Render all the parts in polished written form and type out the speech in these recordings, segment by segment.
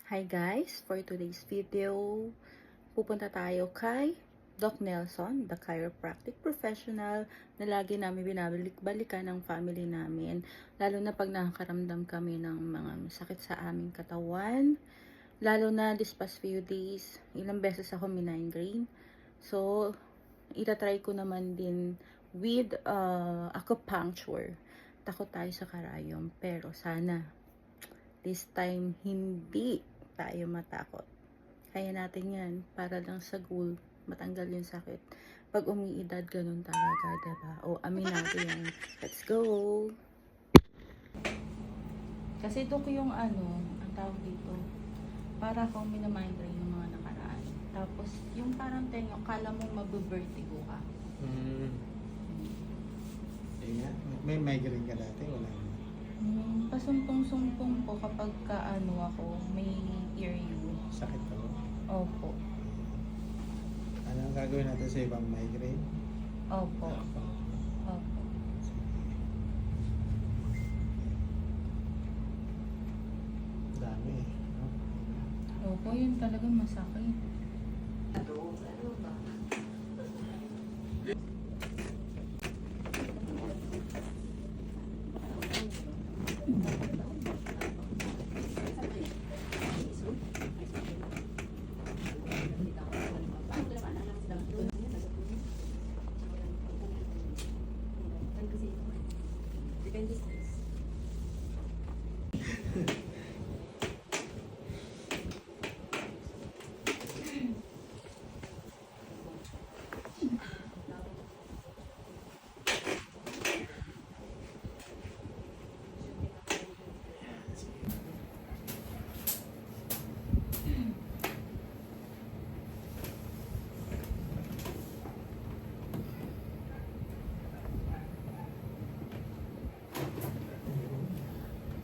Hi guys! For today's video, pupunta tayo kay Doc Nelson, the chiropractic professional na lagi namin binabalik-balikan ng family namin. Lalo na pag nakakaramdam kami ng mga sakit sa aming katawan. Lalo na this past few days, ilang beses ako migraine. So, itatry ko naman din with acupuncture. Takot tayo sa karayom, pero sana this time hindi tayo matakot. Kaya natin yan para lang sa goal matanggal yung sakit. Pag umiidad, ganun talaga, diba? O, amin natin yan. Let's go! Kasi ito ko yung ang tawag dito, para akong minamigraine yung mga nakaraan. Tapos, yung parang tenyo, kala mong mabuvertigo ka. May migraine ka dati? Wala naman. Pasumpong-sumpong po kapag ako, may ear-u. Sakit to? Opo. Ano ang gagawin natin sa ibang migraine? Opo. Opo. Dami no? Opo, yun talagang masakit.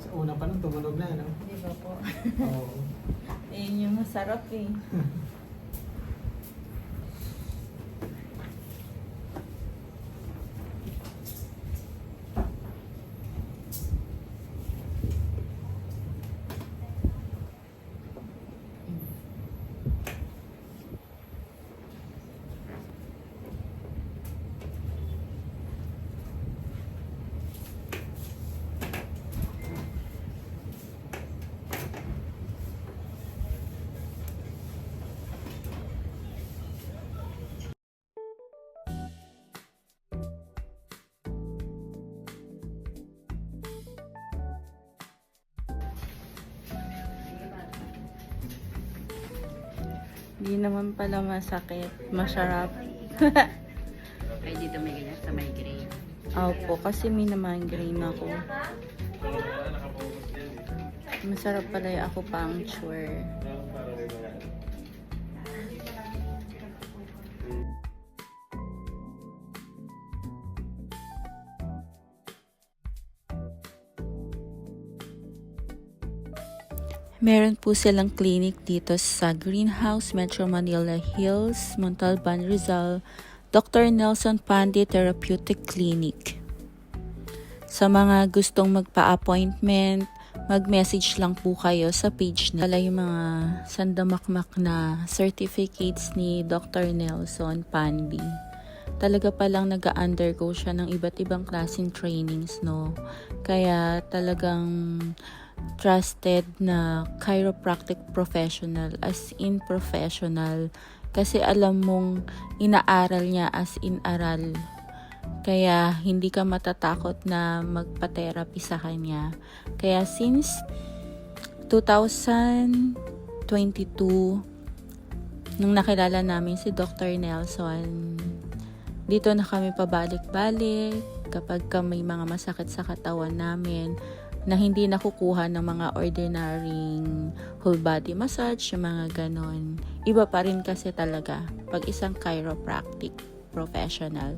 Sa una pa nung tumunog na, no? Di ba po? Oo. Yun yung masarap eh. Hindi naman pala masakit. Masarap. Ay, dito may ganyan sa migraine. Opo, kasi minamigraine ako. Masarap pala yung acupuncture. Meron po silang clinic dito sa Greenhouse, Metro Manila Hills, Montalban, Rizal, Dr. Nelson Pandey Therapeutic Clinic. Sa mga gustong magpa-appointment, mag-message lang po kayo sa page nila. Yung mga sandamakmak na certificates ni Dr. Nelson Pandey. Talaga palang nag-undergo siya ng iba't ibang klaseng trainings, no? Kaya talagang trusted na chiropractic professional, as in professional, kasi alam mong inaaral niya as in aral, kaya hindi ka matatakot na magpa-therapy sa kanya. Kaya since 2022 nung nakilala namin si Dr. Nelson, dito na kami pabalik-balik kapag may mga masakit sa katawan namin na hindi nakukuha ng mga ordinaryong whole body massage, yung mga ganon. Iba pa rin kasi talaga pag isang chiropractic professional.